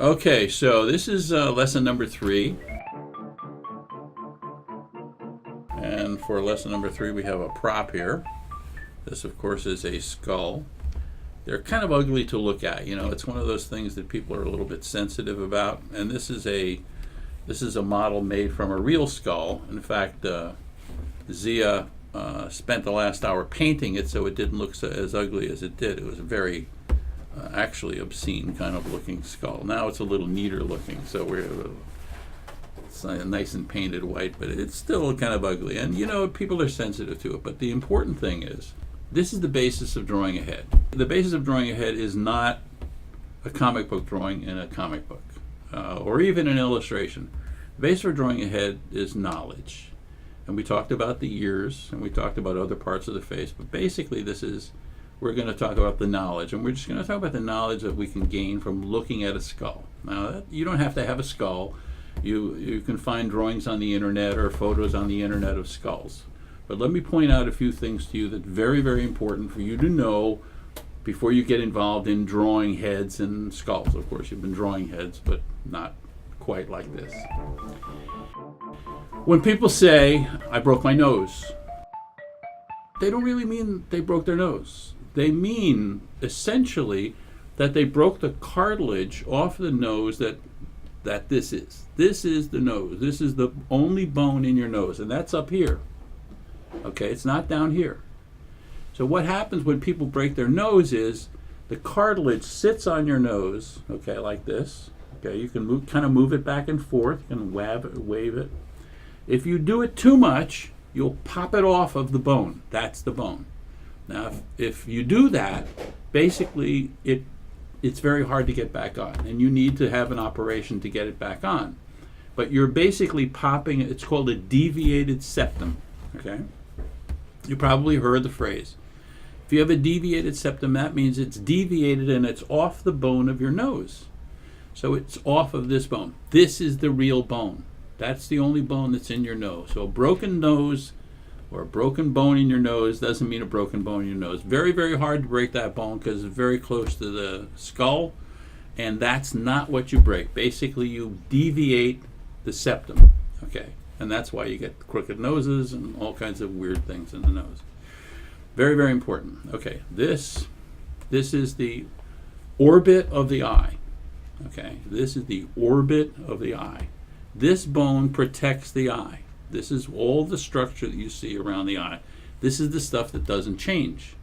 Okay, so this is lesson number 3. And for lesson number 3, we have a prop here. This, of course, is a skull. They're kind of ugly to look at. You know, it's one of those things that people are a little bit sensitive about. And this is a model made from a real skull. In fact, Zia spent the last hour painting it so it didn't look as ugly as it did. It was a very actually obscene kind of looking skull. Now it's a little neater looking, so it's nice and painted white, but it's still kind of ugly. And you know, people are sensitive to it. But the important thing is, this is the basis of drawing a head. The basis of drawing a head is not a comic book drawing in a comic book, or even an illustration. The basis for drawing a head is knowledge. And we talked about the ears, and we talked about other parts of the face, but basically we're going to talk about the knowledge, and we're just going to talk about the knowledge that we can gain from looking at a skull. Now, you don't have to have a skull. You can find drawings on the internet or photos on the internet of skulls. But let me point out a few things to you that's very, very important for you to know before you get involved in drawing heads and skulls. Of course, you've been drawing heads, but not quite like this. When people say, I broke my nose, they don't really mean they broke their nose. They mean, essentially, that they broke the cartilage off the nose that this is. This is the nose. This is the only bone in your nose, and that's up here. Okay, it's not down here. So what happens when people break their nose is the cartilage sits on your nose, okay, like this. Okay, you can kind of move it back and forth. You can wave it. If you do it too much, you'll pop it off of the bone. That's the bone. Now, if you do that, basically it's very hard to get back on, and you need to have an operation to get it back on. But you're basically popping, it's called a deviated septum, okay? You probably heard the phrase. If you have a deviated septum, that means it's deviated and it's off the bone of your nose. So it's off of this bone. This is the real bone. That's the only bone that's in your nose. So a broken nose or a broken bone in your nose doesn't mean a broken bone in your nose. Very, very hard to break that bone because it's very close to the skull, and that's not what you break. Basically, you deviate the septum, okay? And that's why you get crooked noses and all kinds of weird things in the nose. Very, very important. Okay, this is the orbit of the eye, okay? This is the orbit of the eye. This bone protects the eye. This is all the structure that you see around the eye. This is the stuff that doesn't change.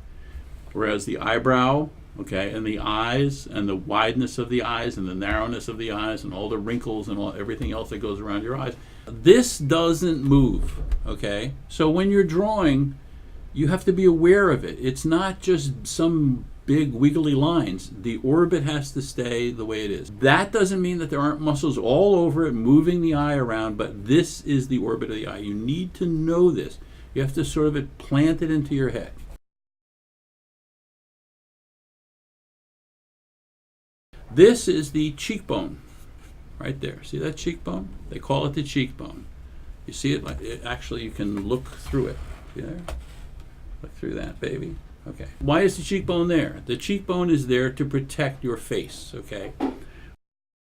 Whereas the eyebrow, okay, and the eyes, and the wideness of the eyes, and the narrowness of the eyes, and all the wrinkles and everything else that goes around your eyes, this doesn't move, okay? So when you're drawing, you have to be aware of it. It's not just some big wiggly lines. The orbit has to stay the way it is. That doesn't mean that there aren't muscles all over it moving the eye around, but this is the orbit of the eye. You need to know this. You have to sort of plant it into your head. This is the cheekbone, right there. See that cheekbone? They call it the cheekbone. You see it? Actually, you can look through it. See there? Look through that, baby. Okay. Why is the cheekbone there? The cheekbone is there to protect your face, okay?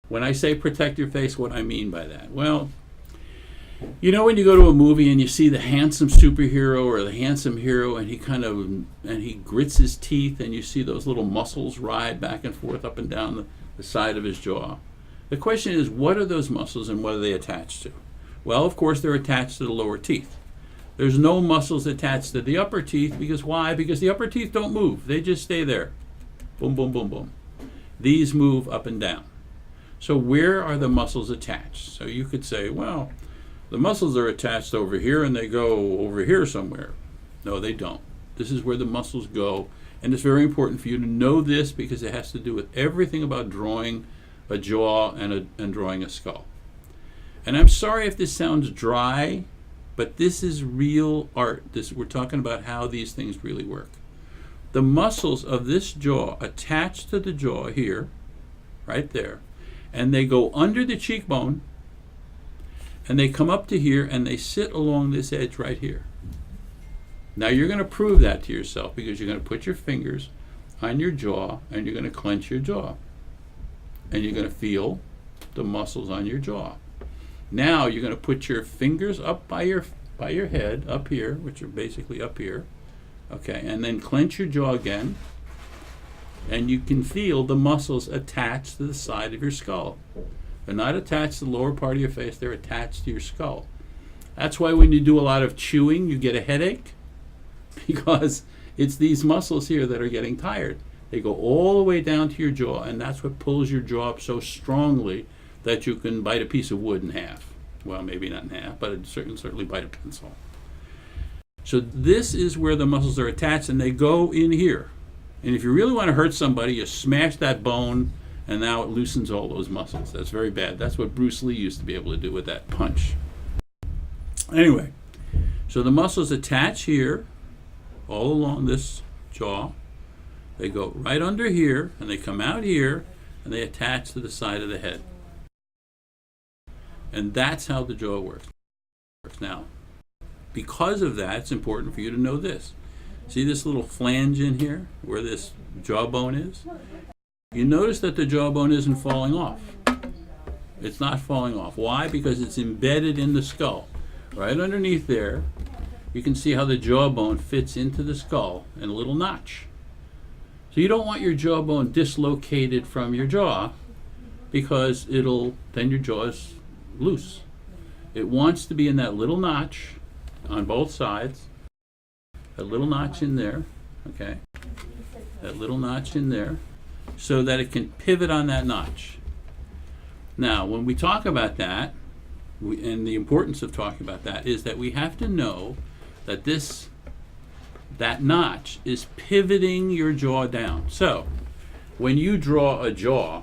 When I say protect your face, what I mean by that? Well, you know when you go to a movie and you see the handsome superhero or the handsome hero and he grits his teeth and you see those little muscles ride back and forth up and down the side of his jaw. The question is, what are those muscles and what are they attached to? Well, of course, they're attached to the lower teeth. There's no muscles attached to the upper teeth because why? Because the upper teeth don't move. They just stay there. Boom, boom, boom, boom. These move up and down. So where are the muscles attached? So you could say, well, the muscles are attached over here and they go over here somewhere. No, they don't. This is where the muscles go. And it's very important for you to know this because it has to do with everything about drawing a jaw and drawing a skull. And I'm sorry if this sounds dry, but this is real art. We're talking about how these things really work. The muscles of this jaw attach to the jaw here, right there, and they go under the cheekbone, and they come up to here, and they sit along this edge right here. Now you're going to prove that to yourself because you're going to put your fingers on your jaw, and you're going to clench your jaw. And you're going to feel the muscles on your jaw. Now you're going to put your fingers up by your head, up here, which are basically up here. Okay, and then clench your jaw again, and you can feel the muscles attached to the side of your skull. They're not attached to the lower part of your face, they're attached to your skull. That's why when you do a lot of chewing, you get a headache, because it's these muscles here that are getting tired. They go all the way down to your jaw, and that's what pulls your jaw up so strongly that you can bite a piece of wood in half. Well, maybe not in half, but it certainly bite a pencil. So this is where the muscles are attached, and they go in here. And if you really want to hurt somebody, you smash that bone, and now it loosens all those muscles. That's very bad. That's what Bruce Lee used to be able to do with that punch. Anyway, so the muscles attach here, all along this jaw. They go right under here, and they come out here, and they attach to the side of the head. And that's how the jaw works. Now, because of that, it's important for you to know this. See this little flange in here, where this jawbone is? You notice that the jawbone isn't falling off. It's not falling off. Why? Because it's embedded in the skull. Right underneath there, you can see how the jawbone fits into the skull in a little notch. So you don't want your jawbone dislocated from your jaw, because then your jaw is loose. It wants to be in that little notch on both sides. A little notch in there, okay? That little notch in there, so that it can pivot on that notch. Now, when we talk about that, and the importance of talking about that is that we have to know that that notch is pivoting your jaw down. So, when you draw a jaw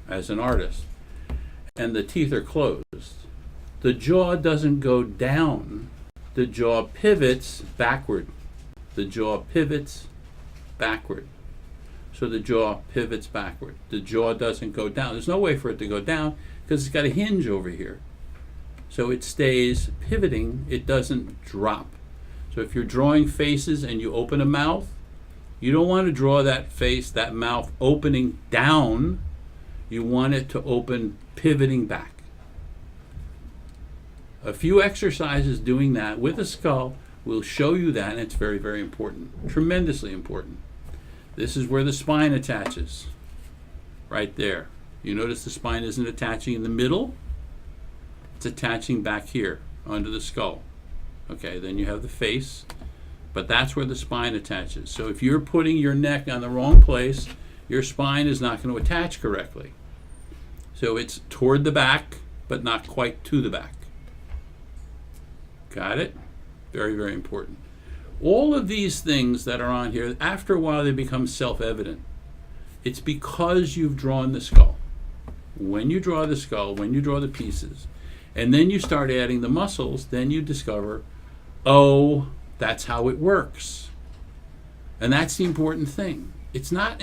as an artist, and the teeth are closed, the jaw doesn't go down. The jaw pivots backward. The jaw pivots backward. So the jaw pivots backward. The jaw doesn't go down. There's no way for it to go down because it's got a hinge over here. So it stays pivoting. It doesn't drop. So if you're drawing faces and you open a mouth, you don't want to draw that face, that mouth opening down. You want it to open pivoting back. A few exercises doing that with a skull will show you that, and it's very, very important. Tremendously important. This is where the spine attaches. Right there. You notice the spine isn't attaching in the middle. It's attaching back here under the skull. Okay, then you have the face, but that's where the spine attaches. So if you're putting your neck on the wrong place, your spine is not going to attach correctly. So it's toward the back, but not quite to the back. Got it? Very, very important. All of these things that are on here, after a while they become self-evident. It's because you've drawn the skull. When you draw the skull, when you draw the pieces, and then you start adding the muscles, then you discover, oh, that's how it works. And that's the important thing. It's not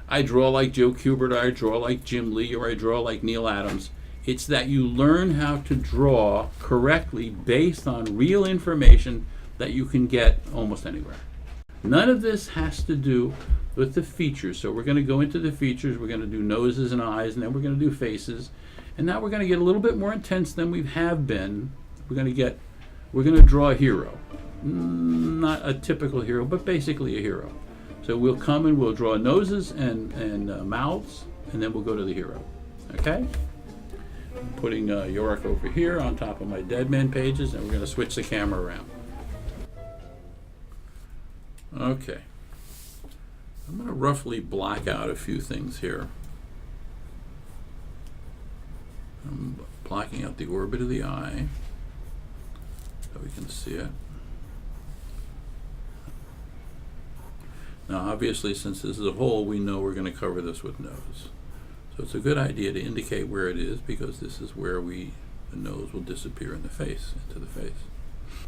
I draw like Joe Kubert, or I draw like Jim Lee, or I draw like Neal Adams. It's that you learn how to draw correctly based on real information that you can get almost anywhere. None of this has to do with the features. So we're going to go into the features. We're going to do noses and eyes, and then we're going to do faces. And now we're going to get a little bit more intense than we have been. We're going to draw a hero. Not a typical hero, but basically a hero. So we'll come and we'll draw noses and mouths, and then we'll go to the hero. Okay? I'm putting Yorick over here on top of my Dead Man pages, and we're going to switch the camera around. Okay. I'm going to roughly block out a few things here. I'm blocking out the orbit of the eye so we can see it. Now obviously, since this is a hole, we know we're going to cover this with nose. So it's a good idea to indicate where it is, because this is where the nose will disappear in the face, into the face.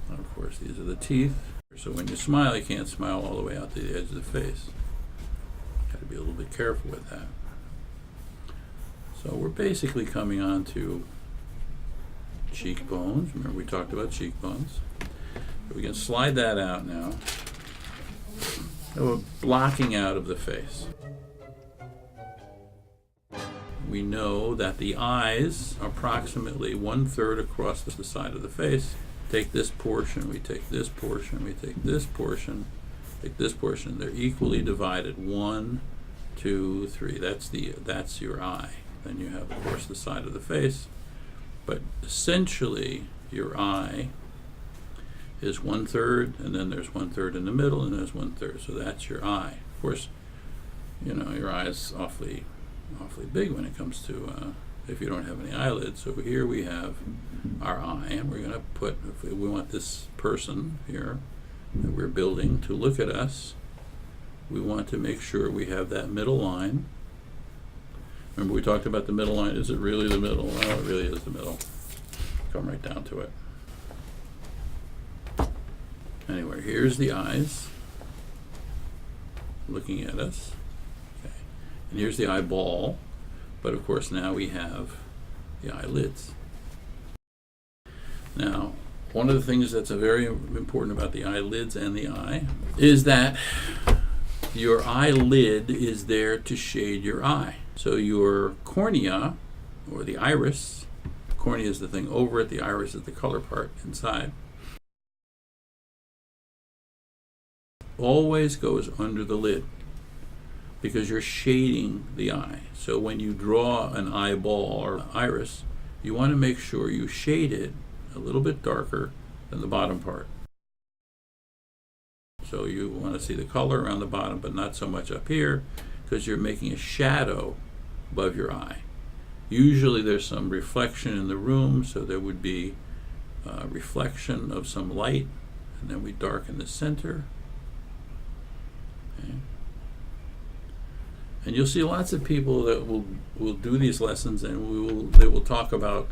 And of course, these are the teeth. So when you smile, you can't smile all the way out to the edge of the face. Got to be a little bit careful with that. So we're basically coming on to cheekbones. Remember we talked about cheekbones. So we can slide that out now. So we're blocking out of the face. we know that the eyes are approximately 1/3 across the side of the face. Take this portion, we take this portion, we take this portion, take this portion. They're equally divided. 1, 2, 3. That's your eye. Then you have, of course, the side of the face. But essentially, your eye is 1/3, and then there's 1/3 in the middle, and there's 1/3. So that's your eye. Of course, your eye is awfully big when it comes to if you don't have any eyelids. So here we have our eye, and we're going to put, if we want this person here that we're building to look at us, we want to make sure we have that middle line. Remember we talked about the middle line. Is it really the middle? Well, it really is the middle. Come right down to it. Anyway, here's the eyes looking at us. Okay. And here's the eyeball. But of course now we have the eyelids. Now, one of the things that's very important about the eyelids and the eye is that your eyelid is there to shade your eye. So your cornea, or the iris, cornea is the thing over it, the iris is the color part inside, always goes under the lid because you're shading the eye. So when you draw an eyeball or iris, you want to make sure you shade it a little bit darker than the bottom part. So you want to see the color around the bottom, but not so much up here, because you're making a shadow above your eye. Usually there's some reflection in the room, so there would be a reflection of some light, and then we darken the center. Okay. And you'll see lots of people that will do these lessons, and they will talk about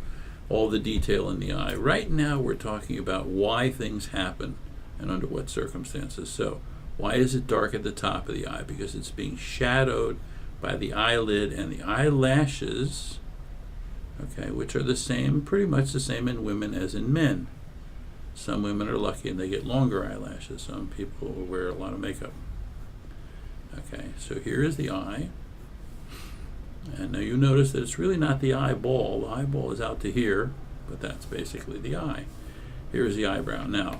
all the detail in the eye. Right now we're talking about why things happen and under what circumstances. So why is it dark at the top of the eye? Because it's being shadowed by the eyelid and the eyelashes, okay, which are the same, pretty much the same in women as in men. Some women are lucky and they get longer eyelashes. Some people will wear a lot of makeup. Okay, so here is the eye. And now you notice that it's really not the eyeball. The eyeball is out to here, but that's basically the eye. Here's the eyebrow. Now,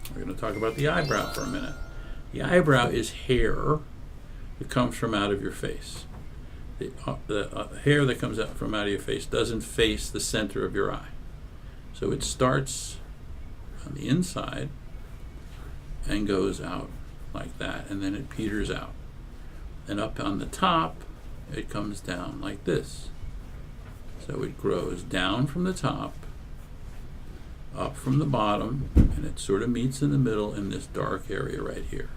we're going to talk about the eyebrow for a minute. The eyebrow is hair that comes from out of your face. The hair that comes out from out of your face doesn't face the center of your eye. So it starts on the inside and goes out like that, and then it peters out. And up on the top, it comes down like this. So it grows down from the top, up from the bottom, and it sort of meets in the middle in this dark area right here.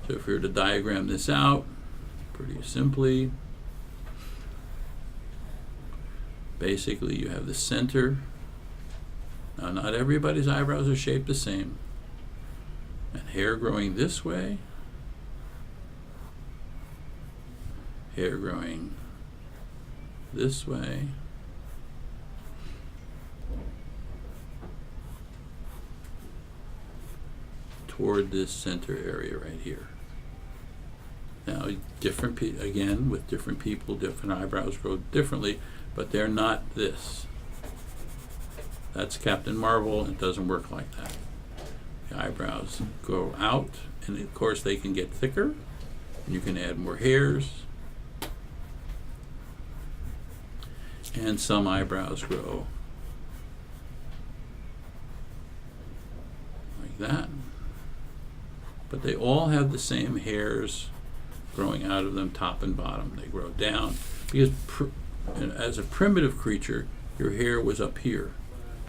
So if we were to diagram this out pretty simply, basically you have the center. Now not everybody's eyebrows are shaped the same. And hair growing this way, hair growing this way, toward this center area right here. Now, again, with different people, different eyebrows grow differently, but they're not this. That's Captain Marvel. It doesn't work like that. The eyebrows go out, and of course they can get thicker, and you can add more hairs. And some eyebrows grow like that. But they all have the same hairs growing out of them, top and bottom. They grow down because as a primitive creature, your hair was up here.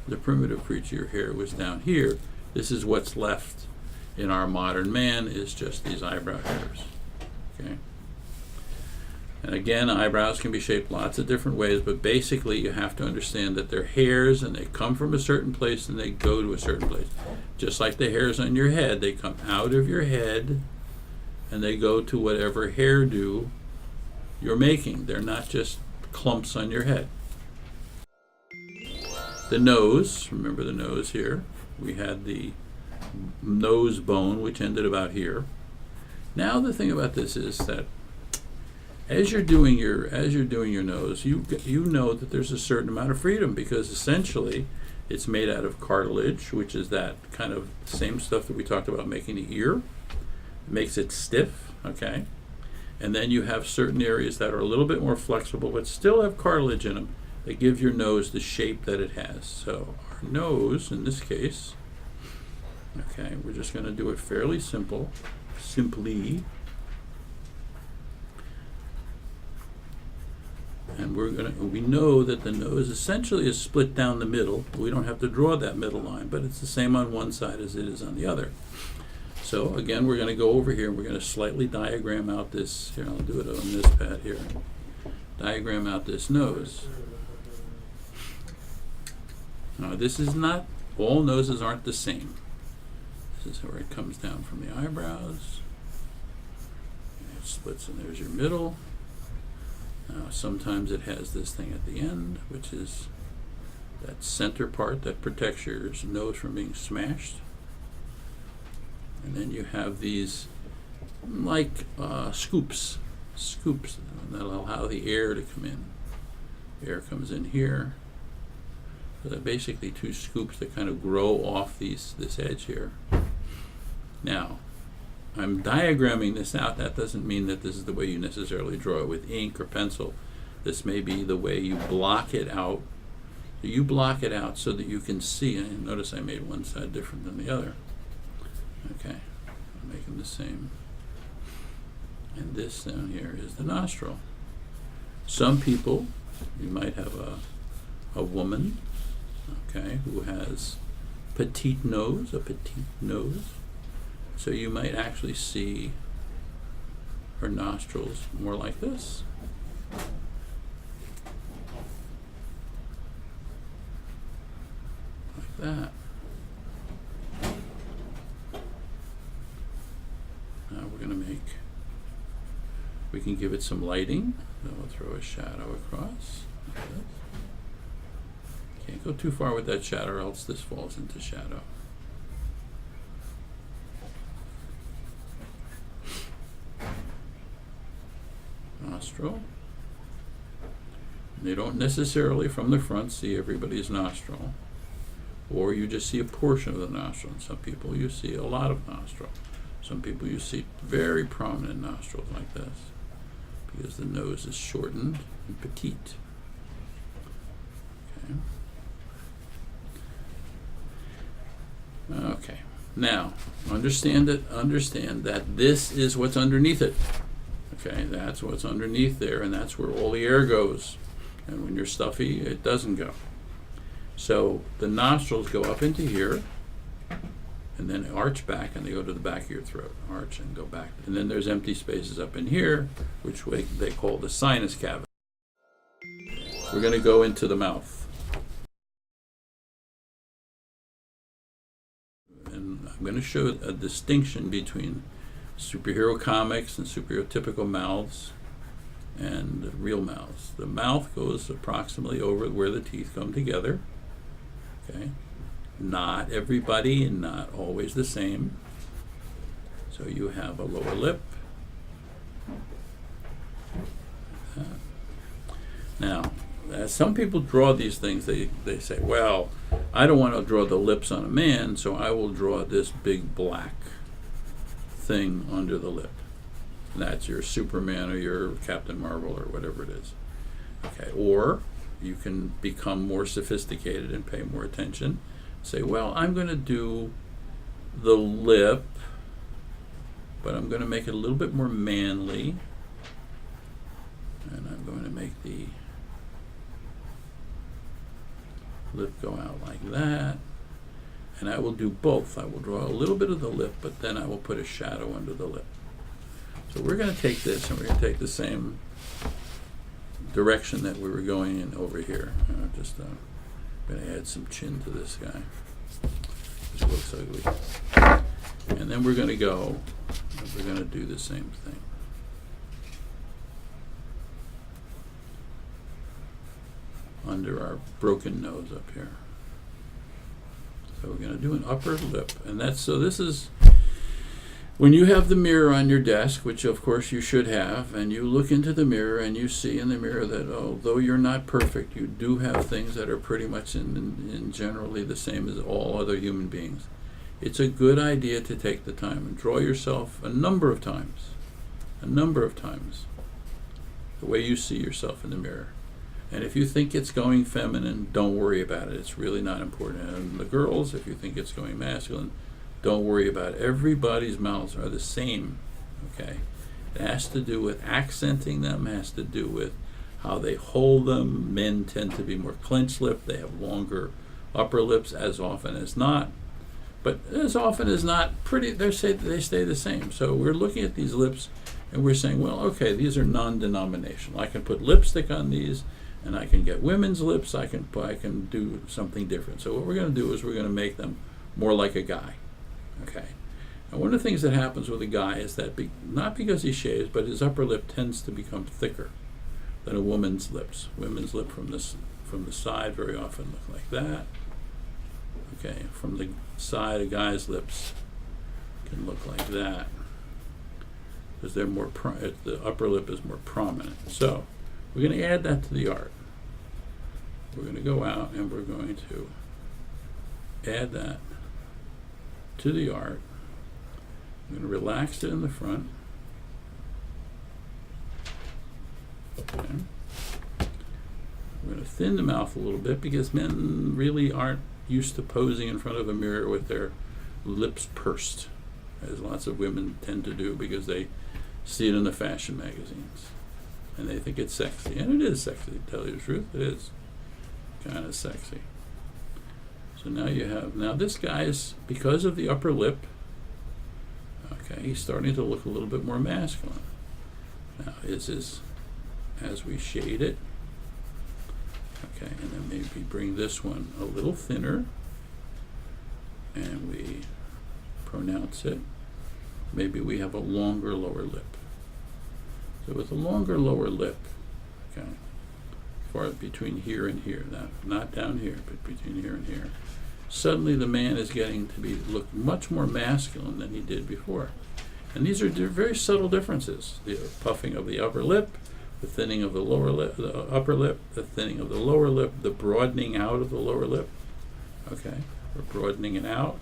The primitive creature, your hair was down here. This is what's left in our modern man, is just these eyebrow hairs. Okay. And again, eyebrows can be shaped lots of different ways, but basically you have to understand that they're hairs and they come from a certain place and they go to a certain place. Just like the hairs on your head, they come out of your head and they go to whatever hairdo you're making. They're not just clumps on your head. The nose, remember the nose here. We had the nose bone, which ended about here. Now the thing about this is that as you're doing your nose, you know that there's a certain amount of freedom, because essentially it's made out of cartilage, which is that kind of same stuff that we talked about making the ear. It makes it stiff, okay? And then you have certain areas that are a little bit more flexible but still have cartilage in them that give your nose the shape that it has. So our nose, in this case, okay, we're just going to do it fairly simply. And we know that the nose essentially is split down the middle. We don't have to draw that middle line, but it's the same on one side as it is on the other. So again, we're going to go over here and we're going to slightly diagram out this. Here, I'll do it on this pad here. Diagram out this nose. Now, this is not, all noses aren't the same. This is where it comes down from the eyebrows. It splits, and there's your middle. Now, sometimes it has this thing at the end, which is that center part that protects your nose from being smashed. And then you have these like scoops that'll allow the air to come in. Air comes in here. So they're basically two scoops that kind of grow off this edge here. Now, I'm diagramming this out. That doesn't mean that this is the way you necessarily draw it with ink or pencil. This may be the way you block it out. So you block it out so that you can see. And notice I made one side different than the other. Okay, I'm making the same. And this down here is the nostril. Some people, you might have a woman, okay, who has a petite nose. So you might actually see her nostrils more like this. Like that. Now we're going to we can give it some lighting. Then we'll throw a shadow across. Like this. Can't go too far with that shadow, or else this falls into shadow. Nostril. And you don't necessarily from the front see everybody's nostril, or you just see a portion of the nostril. And some people you see a lot of nostril. Some people you see very prominent nostrils like this, because the nose is shortened and petite. Okay. Okay. Now, understand that this is what's underneath it. Okay, that's what's underneath there, and that's where all the air goes. And when you're stuffy, it doesn't go. So the nostrils go up into here, and then arch back, and they go to the back of your throat. Arch and go back. And then there's empty spaces up in here, which they call the sinus cavity. We're going to go into the mouth. And I'm going to show a distinction between superhero comics and superhero typical mouths and real mouths. The mouth goes approximately over where the teeth come together. Okay. Not everybody and not always the same. So you have a lower lip. Now, some people draw these things, they say, well, I don't want to draw the lips on a man, so I will draw this big black thing under the lip. And that's your Superman or your Captain Marvel or whatever it is. Okay, or you can become more sophisticated and pay more attention. Say, well, I'm going to do the lip, but I'm going to make it a little bit more manly. And I'm going to make the lip go out like that. And I will do both. I will draw a little bit of the lip, but then I will put a shadow under the lip. So we're going to take this, and we're going to take the same direction that we were going in over here. I'm going to add some chin to this guy. This looks ugly. And then we're going to go, and we're going to do the same thing. Under our broken nose up here. So we're going to do an upper lip, and that's, so this is, When you have the mirror on your desk, which of course you should have, and you look into the mirror and you see in the mirror that although you're not perfect, you do have things that are pretty much in generally the same as all other human beings. It's a good idea to take the time and draw yourself a number of times, the way you see yourself in the mirror. And if you think it's going feminine, don't worry about it. It's really not important. And the girls, if you think it's going masculine, don't worry about it. Everybody's mouths are the same, okay? It has to do with accenting them, has to do with how they hold them. Men tend to be more clenched lipped. They have longer upper lips as often as not. But as often as not, they stay the same. So we're looking at these lips and we're saying, well, okay, these are non-denominational. I can put lipstick on these and I can get women's lips. I can do something different. So what we're going to do is we're going to make them more like a guy. Okay, and one of the things that happens with a guy is that not because he shaves, but his upper lip tends to become thicker than a woman's lips. Women's lip from the side very often look like that. Okay, from the side, a guy's lips can look like that because they're more the upper lip is more prominent. So we're going to add that to the art. We're going to go out and we're going to add that to the art. I'm going to relax it in the front. Okay. We're going to thin the mouth a little bit because men really aren't used to posing in front of a mirror with their lips pursed, as lots of women tend to do because they see it in the fashion magazines and they think it's sexy. And it is sexy, to tell you the truth. It is kind of sexy. So now this guy is, because of the upper lip, okay, he's starting to look a little bit more masculine. Now as we shade it, okay, and then maybe bring this one a little thinner, and we pronounce it. Maybe we have a longer lower lip. So with a longer lower lip, okay, far between here and here, not down here, but between here and here, suddenly the man is getting to look much more masculine than he did before. And these are very subtle differences. The puffing of the upper lip, the thinning of the lower lip, the upper lip, the thinning of the lower lip, the broadening out of the lower lip. Okay, we're broadening it out,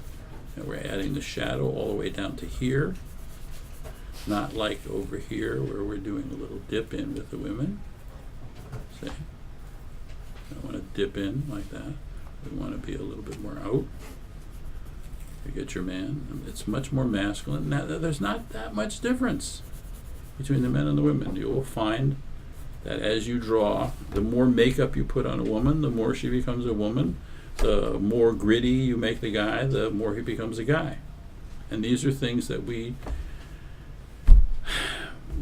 and we're adding the shadow all the way down to here. Not like over here where we're doing a little dip in with the women. See? I want to dip in like that. We want to be a little bit more out. You get your man. It's much more masculine. Now, there's not that much difference between the men and the women. You will find that as you draw, the more makeup you put on a woman, the more she becomes a woman. The more gritty you make the guy, the more he becomes a guy. And these are things that we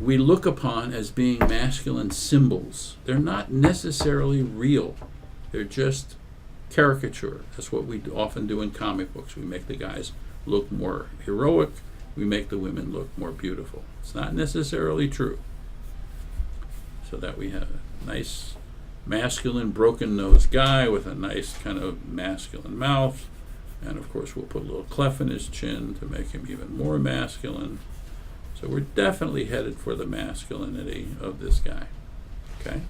look upon as being masculine symbols. They're not necessarily real. They're just caricature. That's what we often do in comic books. We make the guys look more heroic. We make the women look more beautiful. It's not necessarily true. So that we have a nice masculine broken-nosed guy with a nice kind of masculine mouth. And of course we'll put a little clef in his chin to make him even more masculine. So we're definitely headed for the masculinity of this guy. Okay?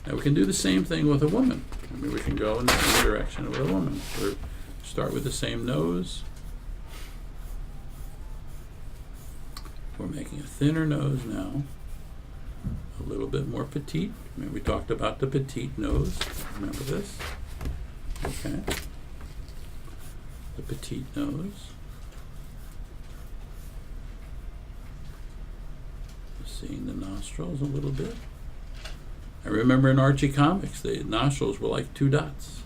Now we can do the same thing with a woman. I mean, we can go in the same direction with a woman. We start with the same nose. We're making a thinner nose now. A little bit more petite. I mean, we talked about the petite nose. Remember this? Okay. The petite nose. Seeing the nostrils a little bit. I remember in Archie comics, the nostrils were like 2 dots.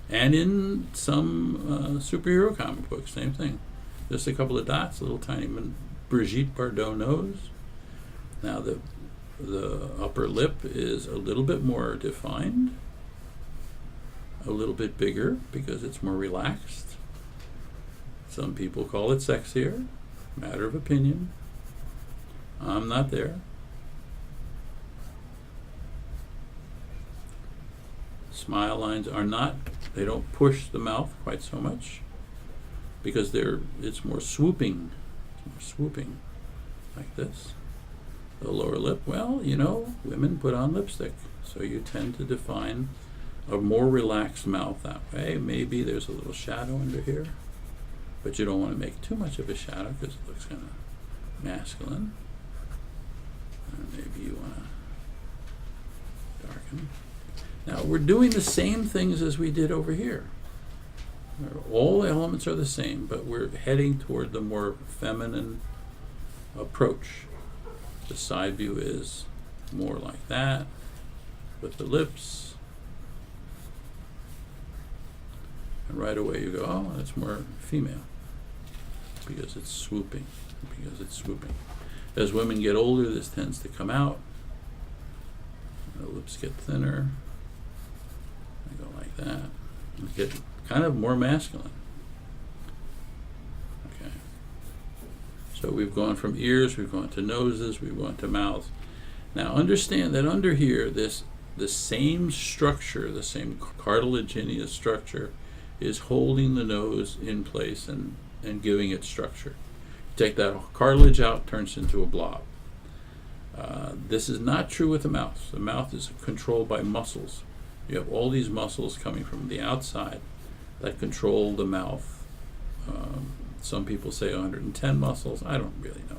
And in some superhero comic books, same thing. Just a couple of dots, a little tiny Brigitte Bardot nose. Now the upper lip is a little bit more defined, a little bit bigger because it's more relaxed. Some people call it sexier. Matter of opinion. I'm not there. Smile lines are not, they don't push the mouth quite so much. because it's more swooping. It's more swooping, like this. The lower lip, well, women put on lipstick, so you tend to define a more relaxed mouth that way. Maybe there's a little shadow under here, but you don't want to make too much of a shadow because it looks kind of masculine. And maybe you want to darken. Now we're doing the same things as we did over here. All the elements are the same, but we're heading toward the more feminine approach. The side view is more like that, with the lips. And right away you go, oh, that's more female, because it's swooping, As women get older, this tends to come out. The lips get thinner. They go like that. You get kind of more masculine. Okay. So we've gone from ears, we've gone to noses, we've gone to mouths. Now understand that under here, the same structure, the same cartilaginous structure, is holding the nose in place and giving it structure. Take that cartilage out, turns into a blob. This is not true with the mouth. The mouth is controlled by muscles. You have all these muscles coming from the outside that control the mouth. Some people say 110 muscles. I don't really know.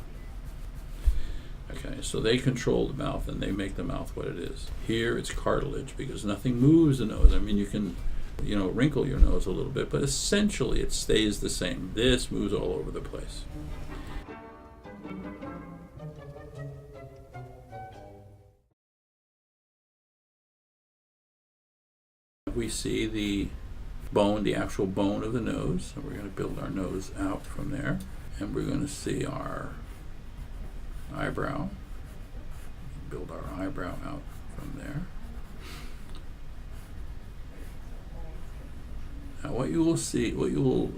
Okay, so they control the mouth and they make the mouth what it is. Here it's cartilage because nothing moves the nose. I mean, you can, wrinkle your nose a little bit, but essentially it stays the same. This moves all over the place. We see the bone, the actual bone of the nose. So we're going to build our nose out from there. And we're going to see our eyebrow. Build our eyebrow out from there. Now what you will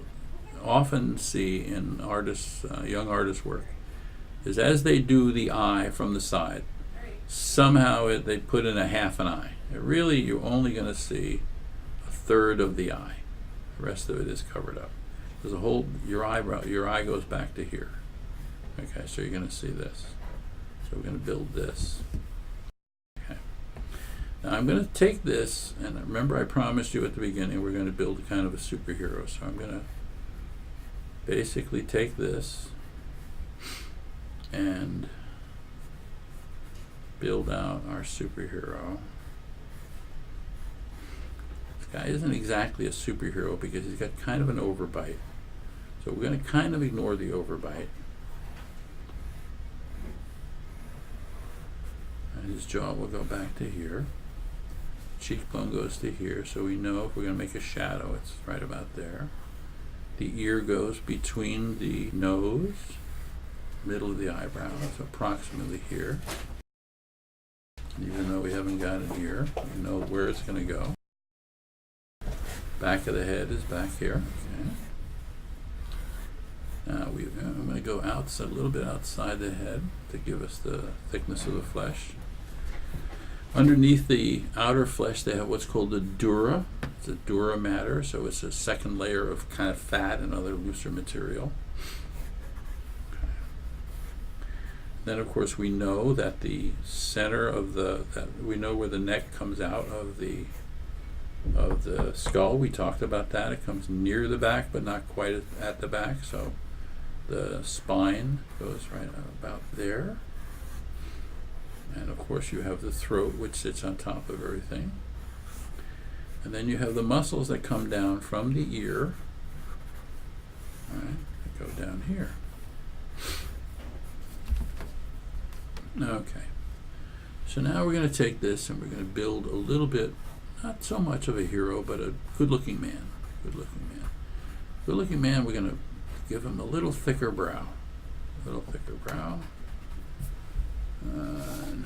often see in artists, young artists' work, is as they do the eye from the side, somehow they put in a half an eye. Really, you're only going to see a third of the eye. The rest of it is covered up. There's your eye goes back to here. Okay, so you're going to see this. So we're going to build this. Okay. Now I'm going to take this, and remember I promised you at the beginning we're going to build kind of a superhero. So I'm going to basically take this and build out our superhero. This guy isn't exactly a superhero because he's got kind of an overbite. So we're going to kind of ignore the overbite. And his jaw will go back to here. Cheekbone goes to here, so we know if we're going to make a shadow, it's right about there. The ear goes between the nose, middle of the eyebrow, so approximately here. Even though we haven't got an ear, we know where it's going to go. Back of the head is back here. Okay. Now I'm going to go outside, a little bit outside the head to give us the thickness of the flesh. Underneath the outer flesh, they have what's called the dura. It's a dura mater, so it's a second layer of kind of fat and other looser material. Then, of course, we know that the center of we know where the neck comes out of the skull. We talked about that. It comes near the back, but not quite at the back. So the spine goes right about there. And of course, you have the throat, which sits on top of everything. And then you have the muscles that come down from the ear. All right, that go down here. Okay, so now we're going to take this and we're going to build a little bit, not so much of a hero, but a good-looking man. Good-looking man. Good-looking man, we're going to give him a little thicker brow. A little thicker brow. And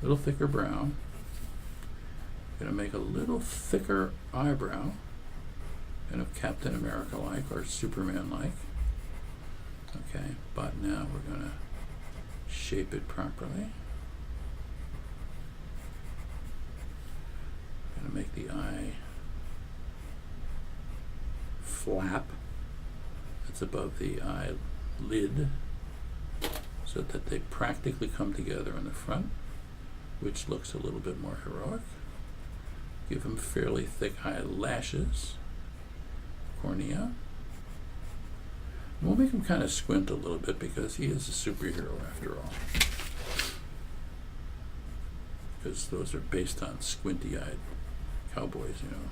little thicker brow. Going to make a little thicker eyebrow, kind of Captain America-like or Superman-like. Okay, but now we're going to shape it properly. Going to make the eye flap that's above the eyelid so that they practically come together in the front, which looks a little bit more heroic. Give him fairly thick eyelashes, cornea. We'll make him kind of squint a little bit because he is a superhero after all. Because those are based on squinty-eyed cowboys, you know.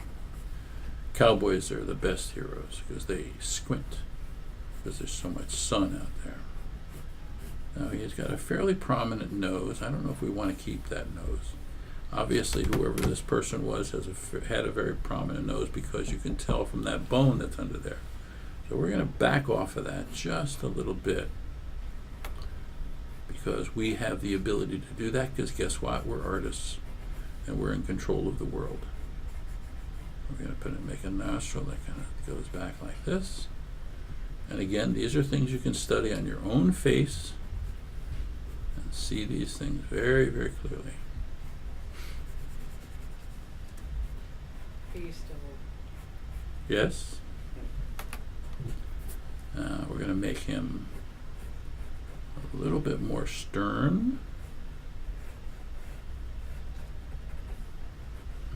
Cowboys are the best heroes because they squint because there's so much sun out there. Now he's got a fairly prominent nose. I don't know if we want to keep that nose. Obviously, whoever this person was had a very prominent nose because you can tell from that bone that's under there. So we're going to back off of that just a little bit because we have the ability to do that because guess what? We're artists and we're in control of the world. We're going to make a nostril that kind of goes back like this. And again, these are things you can study on your own face and see these things very, very clearly. Yes. We're going to make him a little bit more stern.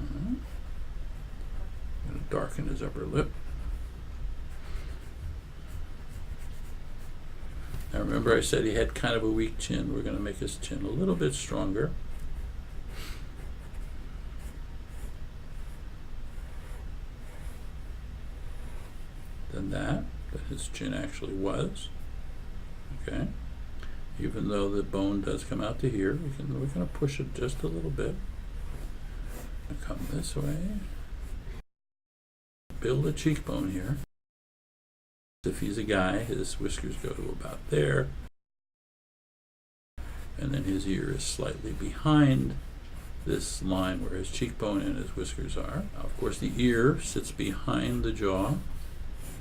I'm going to darken his upper lip. Now remember I said he had kind of a weak chin. We're going to make his chin a little bit stronger. Than that his chin actually was. Okay. Even though the bone does come out to here, we're going to push it just a little bit. Come this way. Build a cheekbone here. If he's a guy, his whiskers go to about there. And then his ear is slightly behind this line where his cheekbone and his whiskers are. Now, of course, the ear sits behind the jaw.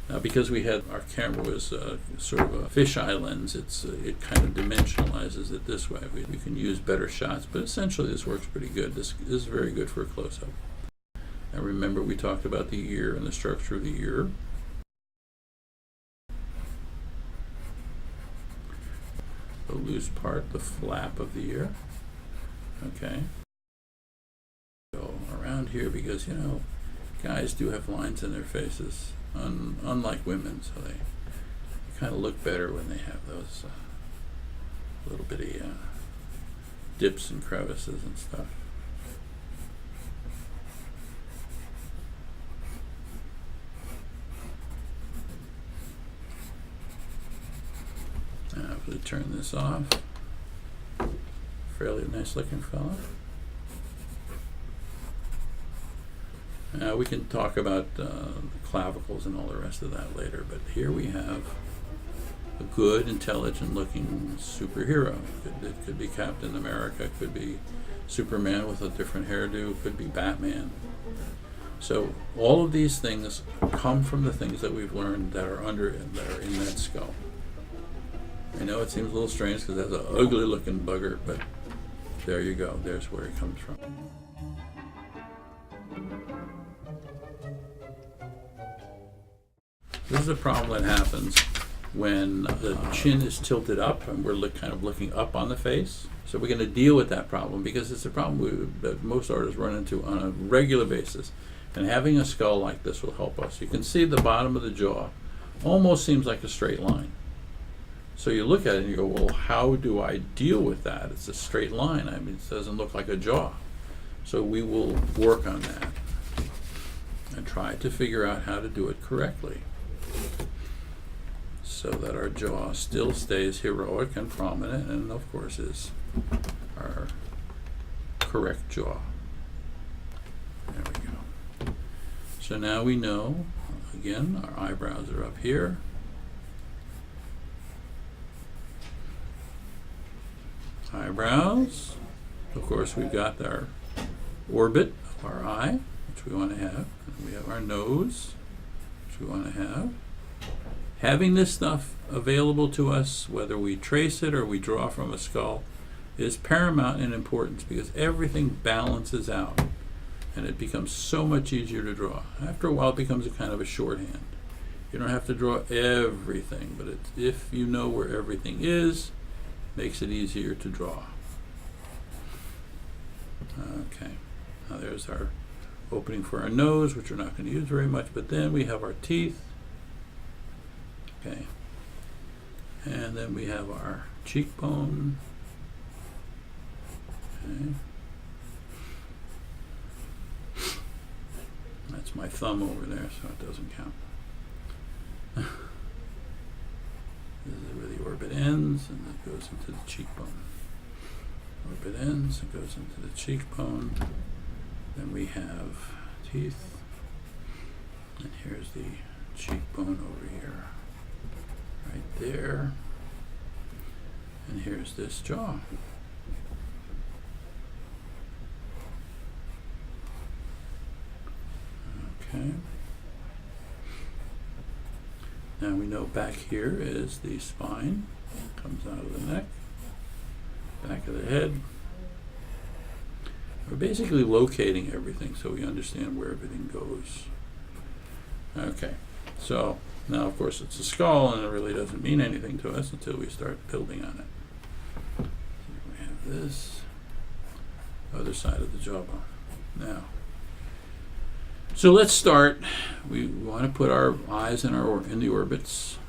Now, because our camera was sort of a fisheye lens, it kind of dimensionalizes it this way. We can use better shots, but essentially this works pretty good. This is very good for a close-up. Now, remember we talked about the ear and the structure of the ear. The loose part, the flap of the ear. Okay. Go around here because, you know, guys do have lines in their faces. Unlike women, so they kind of look better when they have those little bitty dips and crevices and stuff. Now, if we turn this off, fairly nice looking fella. We can talk about the clavicles and all the rest of that later, but here we have a good, intelligent-looking superhero. It could be Captain America, it could be Superman with a different hairdo, it could be Batman. So all of these things come from the things that we've learned that are in that skull. I know it seems a little strange because that's an ugly-looking bugger, but there you go. There's where it comes from. This is a problem that happens when the chin is tilted up and we're kind of looking up on the face. So we're going to deal with that problem because it's a problem that most artists run into on a regular basis. And having a skull like this will help us. You can see the bottom of the jaw almost seems like a straight line. So you look at it and you go, well, how do I deal with that? It's a straight line. I mean, it doesn't look like a jaw. So we will work on that and try to figure out how to do it correctly, so that our jaw still stays heroic and prominent and of course is our correct jaw. There we go. So now we know, again, our eyebrows are up here. Eyebrows. Of course we've got our orbit of our eye, which we want to have. And we have our nose, which we want to have. Having this stuff available to us, whether we trace it or we draw from a skull, is paramount in importance because everything balances out and it becomes so much easier to draw. After a while, it becomes a kind of a shorthand. You don't have to draw everything, but if you know where everything is, makes it easier to draw. Okay, now there's our opening for our nose, which we're not going to use very much, but then we have our teeth. Okay, and then we have our cheekbone. Okay. That's my thumb over there, so it doesn't count. This is where the orbit ends, and it goes into the cheekbone. Orbit ends, it goes into the cheekbone. Then we have teeth, and here's the cheekbone over here, right there. And here's this jaw. Okay. Now we know back here is the spine, comes out of the neck, back of the head. We're basically locating everything so we understand where everything goes. Okay, so now of course it's a skull and it really doesn't mean anything to us until we start building on it. So we have this, other side of the jawbone. Now, so let's start. We want to put our eyes in the orbits.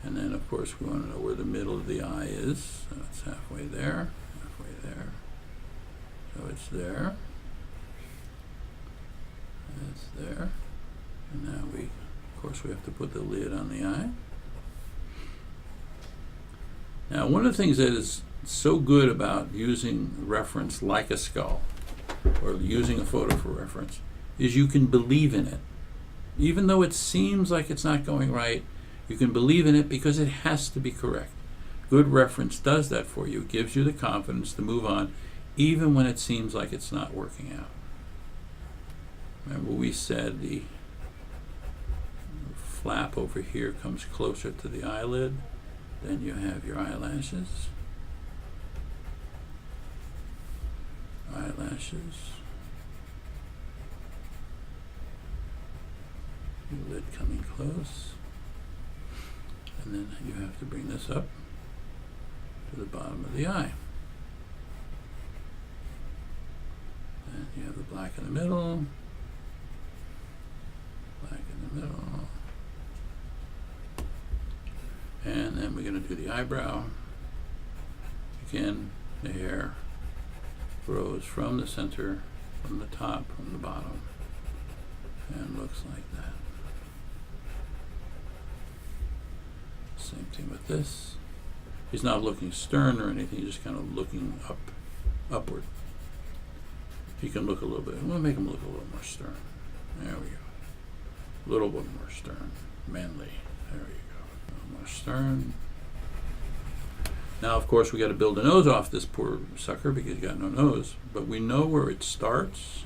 And then of course we want to know where the middle of the eye is. So it's halfway there, halfway there. So it's there. It's there. And now of course we have to put the lid on the eye. Now one of the things that is so good about using reference like a skull or using a photo for reference is you can believe in it. Even though it seems like it's not going right, you can believe in it because it has to be correct. Good reference does that for you. It gives you the confidence to move on even when it seems like it's not working out. Remember we said the flap over here comes closer to the eyelid, then you have your eyelashes. Eyelashes. Your lid coming close. And then you have to bring this up to the bottom of the eye. And you have the black in the middle. Black in the middle. And then we're going to do the eyebrow. Again, the hair grows from the center, from the top, from the bottom, and looks like that. Same thing with this. He's not looking stern or anything, he's just kind of looking upward. He can look a little bit, we'll make him look a little more stern. There we go. A little bit more stern, manly. There we go. A little more stern. Now, of course, we got to build a nose off this poor sucker because he's got no nose. But we know where it starts,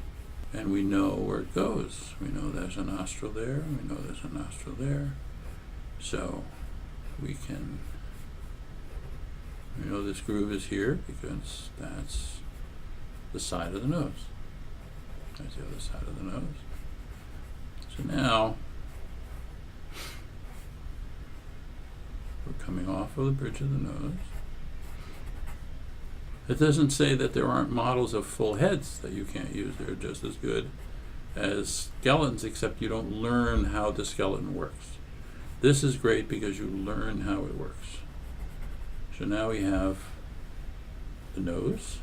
and we know where it goes. We know there's a nostril there. We know there's a nostril there. So we know this groove is here because that's the side of the nose. That's the other side of the nose. So now we're coming off of the bridge of the nose. It doesn't say that there aren't models of full heads that you can't use. They're just as good as skeletons, except you don't learn how the skeleton works. This is great because you learn how it works. So now we have the nose.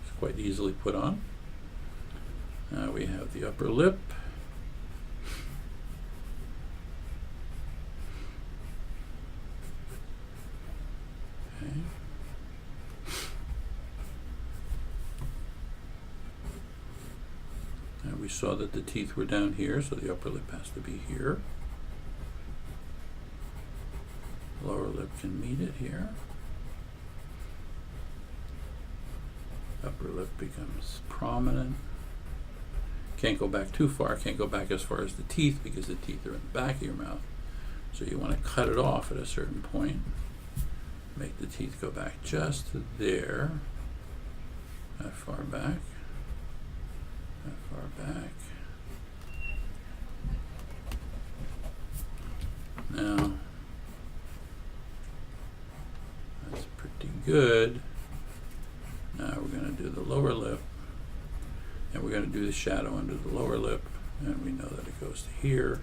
It's quite easily put on. Now we have the upper lip. Okay. Now we saw that the teeth were down here, so the upper lip has to be here. Lower lip can meet it here. Upper lip becomes prominent. Can't go back too far, can't go back as far as the teeth because the teeth are in the back of your mouth. So you want to cut it off at a certain point. Make the teeth go back just to there, that far back. far back. Now, that's pretty good. Now we're going to do the lower lip, and we're going to do the shadow under the lower lip, and we know that it goes to here,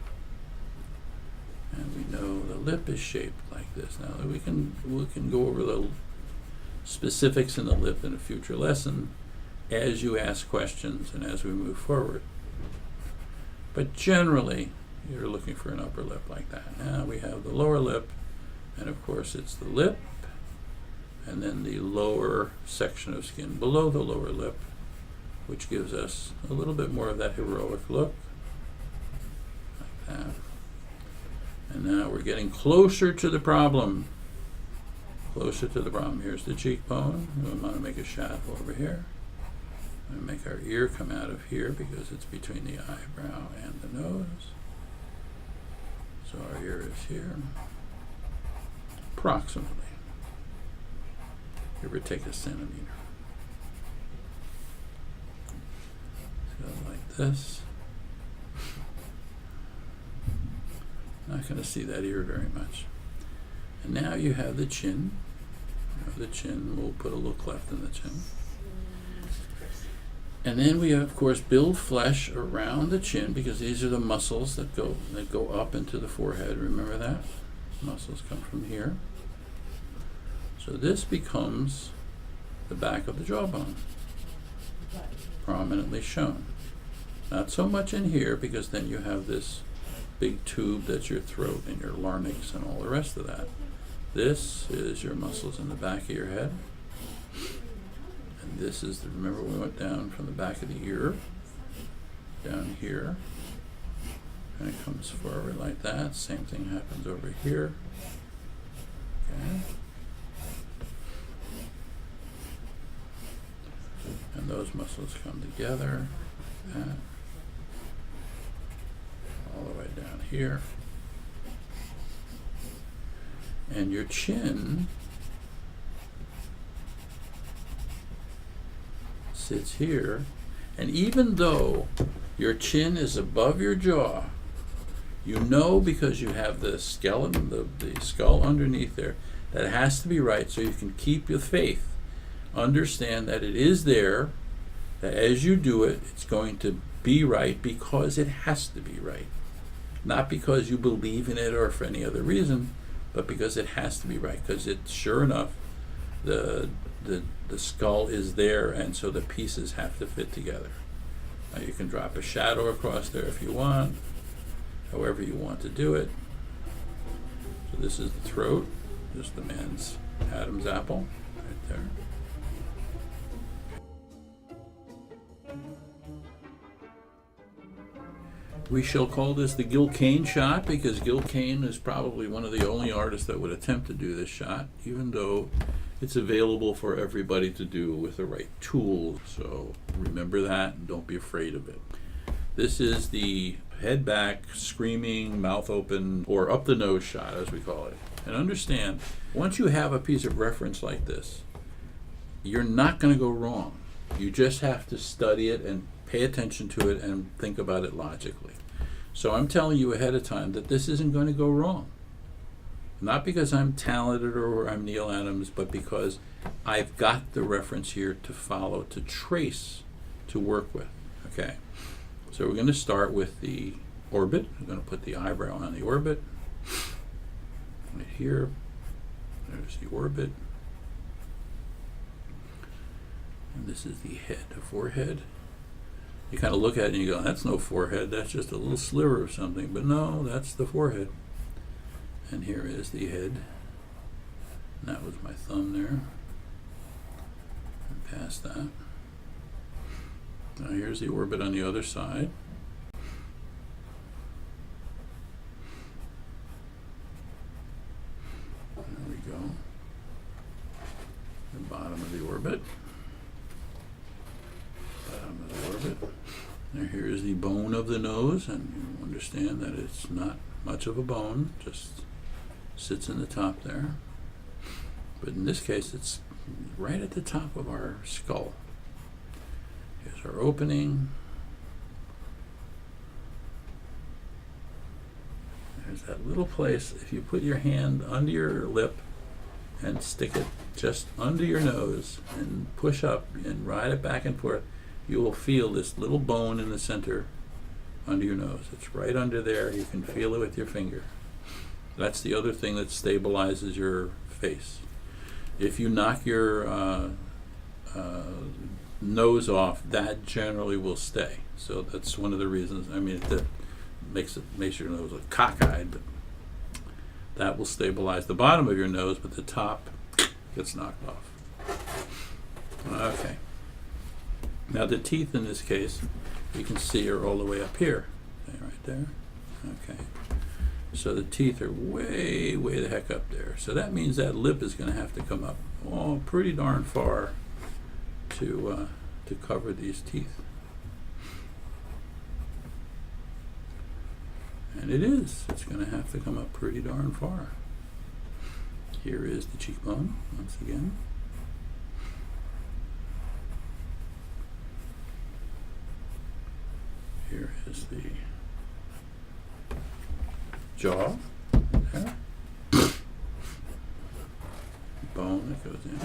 and we know the lip is shaped like this. Now we can go over the specifics in the lip in a future lesson as you ask questions and as we move forward. But generally, you're looking for an upper lip like that. Now we have the lower lip, and of course it's the lip, and then the lower section of skin below the lower lip, which gives us a little bit more of that heroic look, like that. And now we're getting closer to the problem. Closer to the problem. Here's the cheekbone. We want to make a shadow over here. And make our ear come out of here because it's between the eyebrow and the nose. So our ear is here, approximately. Give or take a centimeter. So like this. Not going to see that ear very much. And now you have the chin. The chin, we'll put a little cleft in the chin. And then we, of course, build flesh around the chin because these are the muscles that go up into the forehead. Remember that? Muscles come from here. So this becomes the back of the jawbone, prominently shown. Not so much in here because then you have this big tube that's your throat and your larynx and all the rest of that. This is your muscles in the back of your head. And this is, remember we went down from the back of the ear, down here, and it comes forward like that. Same thing happens over here. Okay. And those muscles come together, that, all the way down here. And your chin sits here, and even though your chin is above your jaw, you know because you have the skeleton, the skull underneath there, that it has to be right so you can keep your faith. Understand that it is there, that as you do it, it's going to be right because it has to be right. Not because you believe in it or for any other reason, but because it has to be right, because it's sure enough, the skull is there, and so the pieces have to fit together. Now you can drop a shadow across there if you want, however you want to do it. So this is the throat, just the man's Adam's apple, right there. We shall call this the Gil Kane shot because Gil Kane is probably one of the only artists that would attempt to do this shot, even though it's available for everybody to do with the right tool. So remember that and don't be afraid of it. This is the head back, screaming, mouth open, or up the nose shot, as we call it. And understand, once you have a piece of reference like this, you're not going to go wrong. You just have to study it and pay attention to it and think about it logically. So I'm telling you ahead of time that this isn't going to go wrong. Not because I'm talented or I'm Neal Adams, but because I've got the reference here to follow, to trace, to work with. Okay, so we're going to start with the orbit. I'm going to put the eyebrow on the orbit. Right here, there's the orbit. And this is the head, the forehead. You kind of look at it and you go, that's no forehead, that's just a little sliver of something. But no, that's the forehead. And here is the head. And that was my thumb there. And past that. Now here's the orbit on the other side. There we go. The bottom of the orbit. Bottom of the orbit. Now here is the bone of the nose, and you understand that it's not much of a bone, just sits in the top there. But in this case, it's right at the top of our skull. Here's our opening. There's that little place. If you put your hand under your lip and stick it just under your nose and push up and ride it back and forth, you will feel this little bone in the center under your nose. It's right under there. You can feel it with your finger. That's the other thing that stabilizes your face. If you knock your nose off, that generally will stay. So that's one of the reasons. I mean, that makes your nose look cockeyed, but that will stabilize the bottom of your nose, but the top gets knocked off. Okay. Now the teeth in this case, you can see are all the way up here. Okay, right there. Okay. So the teeth are way the heck up there. So that means that lip is going to have to come up pretty darn far to cover these teeth. And it is. It's going to have to come up pretty darn far. Here is the cheekbone once again. Here is the jaw. There. Bone that goes in.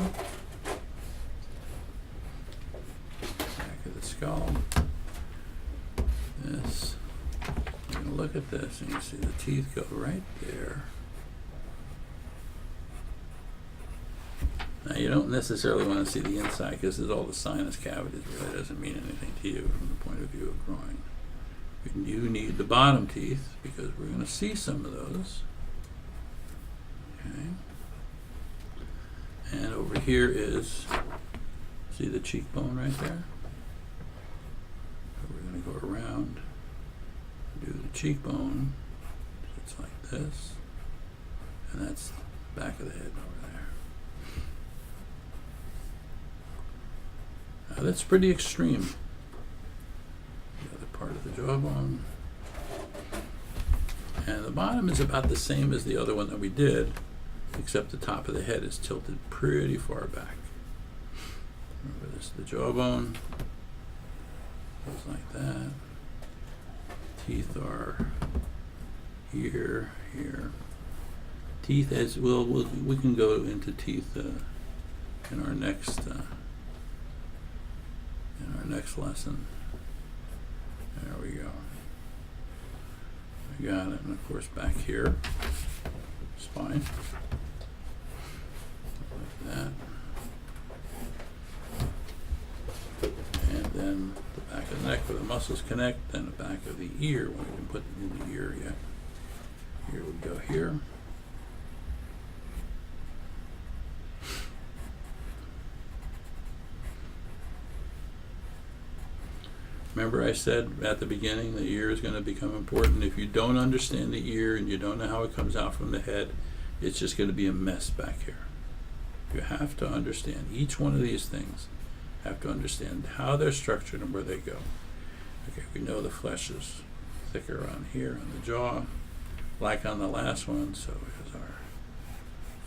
Back of the skull. This. You're going to look at this and you see the teeth go right there. Now you don't necessarily want to see the inside because there's all the sinus cavities. It really doesn't mean anything to you from the point of view of growing. You need the bottom teeth because we're going to see some of those. Okay. And over here is, see the cheekbone right there? So we're going to go around, do the cheekbone. It's like this. And that's the back of the head over there. Now that's pretty extreme. The other part of the jawbone. And the bottom is about the same as the other one that we did, except the top of the head is tilted pretty far back. Remember, this is the jawbone. Goes like that. Teeth are here, here. Teeth, as we can go into teeth in our next lesson. There we go. We got it, and of course back here, spine, like that, and then the back of the neck where the muscles connect, then the back of the ear when we can put it in the ear yet. Here we go here. Remember I said at the beginning the ear is going to become important. If you don't understand the ear and you don't know how it comes out from the head, it's just going to be a mess back here. You have to understand each one of these things. Have to understand how they're structured and where they go. Okay, we know the flesh is thicker on here on the jaw, like on the last one. So here's our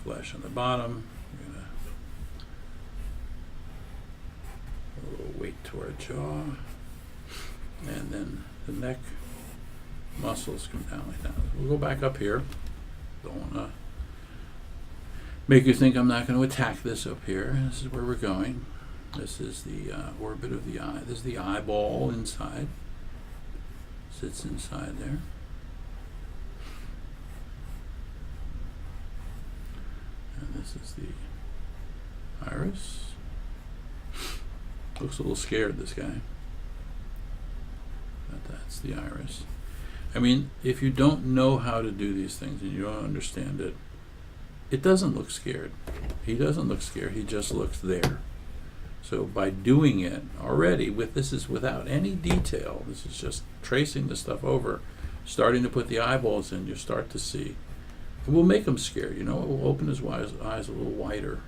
flesh on the bottom. We're going to put a little weight to our jaw. And then the neck muscles come down like that. We'll go back up here. Don't want to make you think I'm not going to attack this up here. This is where we're going. This is the orbit of the eye. This is the eyeball inside. Sits inside there. And this is the iris. Looks a little scared, this guy. But that's the iris. I mean, if you don't know how to do these things and you don't understand it, it doesn't look scared. He doesn't look scared. He just looks there. So by doing it already, this is without any detail. This is just tracing the stuff over, starting to put the eyeballs in. You start to see. It will make him scared. You know, it will open his eyes a little wider.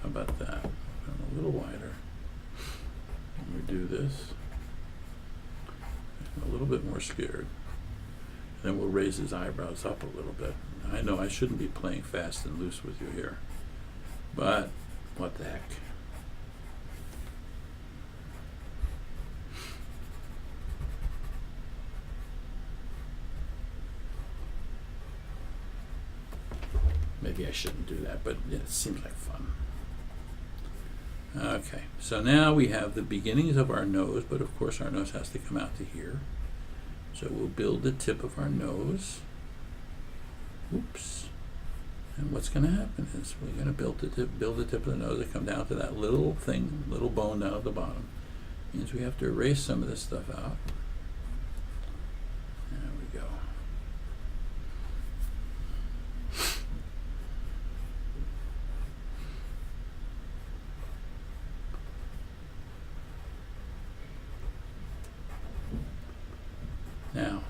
How about that? Open a little wider. And we do this. A little bit more scared. Then we'll raise his eyebrows up a little bit. I know I shouldn't be playing fast and loose with you here, but what the heck. maybe I shouldn't do that, but it seems like fun. Okay, so now we have the beginnings of our nose, but of course our nose has to come out to here. So we'll build the tip of our nose. Oops. And what's going to happen is we're going to build the tip of the nose to come down to that little thing, little bone down at the bottom. Means we have to erase some of this stuff out. There we go. Now,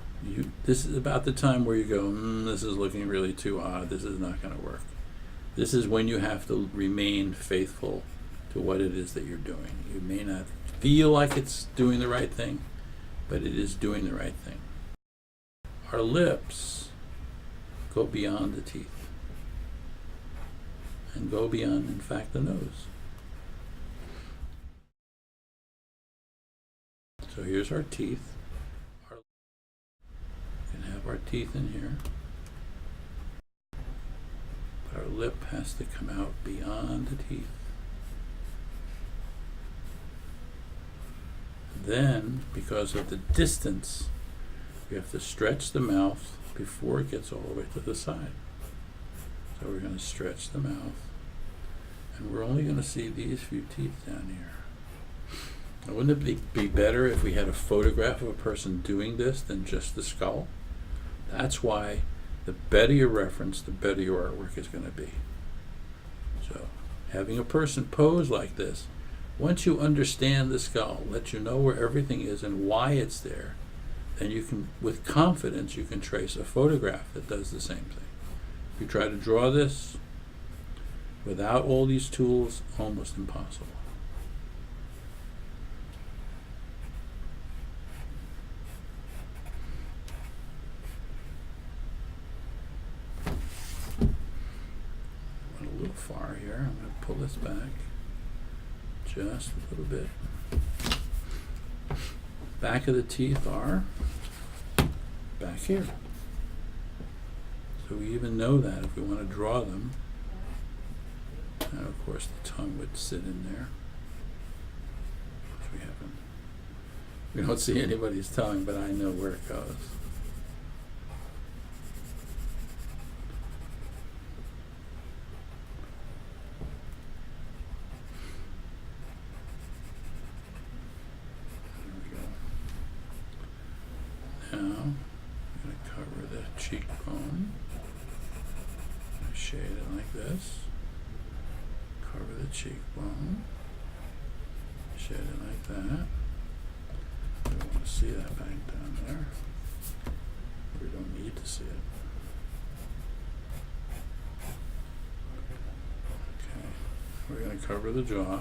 this is about the time where you go, this is looking really too odd. This is not going to work. This is when you have to remain faithful to what it is that you're doing. You may not feel like it's doing the right thing, but it is doing the right thing. Our lips go beyond the teeth and go beyond, in fact, the nose. So here's our teeth. We can have our teeth in here. But our lip has to come out beyond the teeth. Then, because of the distance, we have to stretch the mouth before it gets all the way to the side. So we're going to stretch the mouth, and we're only going to see these few teeth down here. Now, wouldn't it be better if we had a photograph of a person doing this than just the skull? That's why the better your reference, the better your artwork is going to be. So having a person pose like this, once you understand the skull, let you know where everything is and why it's there, then you can, with confidence, you can trace a photograph that does the same thing. If you try to draw this without all these tools, almost impossible. Went a little far here. I'm going to pull this back just a little bit. Back of the teeth are back here. So we even know that if we want to draw them. And of course the tongue would sit in there. Which we don't see anybody's tongue, but I know where it goes. Now, I'm going to cover the cheekbone. Shade it like this. Cover the cheekbone. Shade it like that. We don't want to see that back down there. We don't need to see it. Okay. We're going to cover the jaw.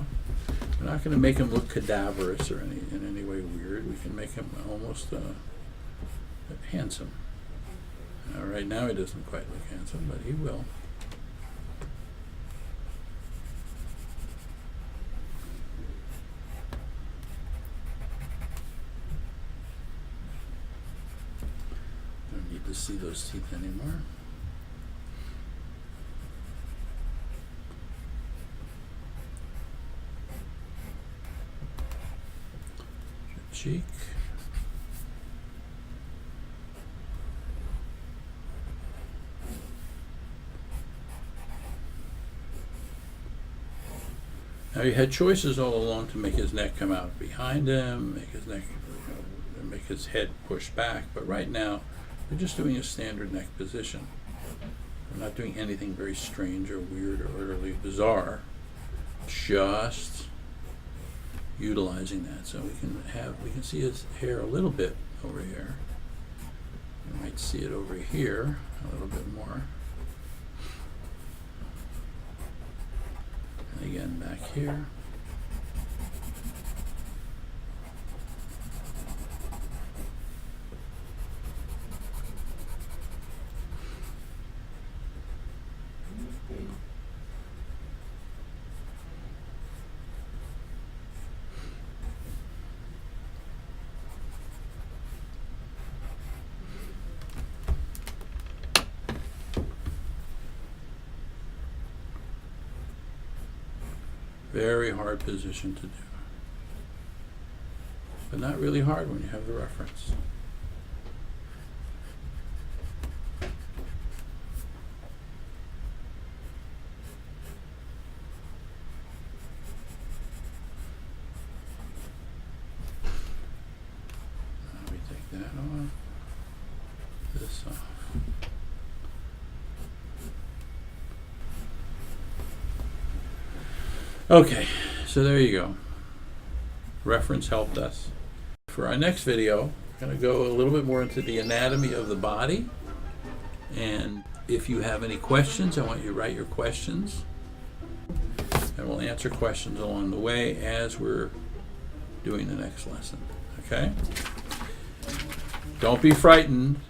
We're not going to make him look cadaverous or in any way weird. We can make him almost handsome. Right now he doesn't quite look handsome, but he will. Don't need to see those teeth anymore. Cheek. Now you had choices all along to make his neck come out behind him, make his neck, make his head push back. But right now, we're just doing a standard neck position. We're not doing anything very strange or weird or utterly bizarre. Just utilizing that, so we can see his hair a little bit over here. You might see it over here a little bit more. And again, back here. Very hard position to do. But not really hard when you have the reference. Now we take that off, this off. Okay, so there you go. Reference helped us. For our next video, we're going to go a little bit more into the anatomy of the body. And if you have any questions, I want you to write your questions. And we'll answer questions along the way as we're doing the next lesson. Okay? Don't be frightened.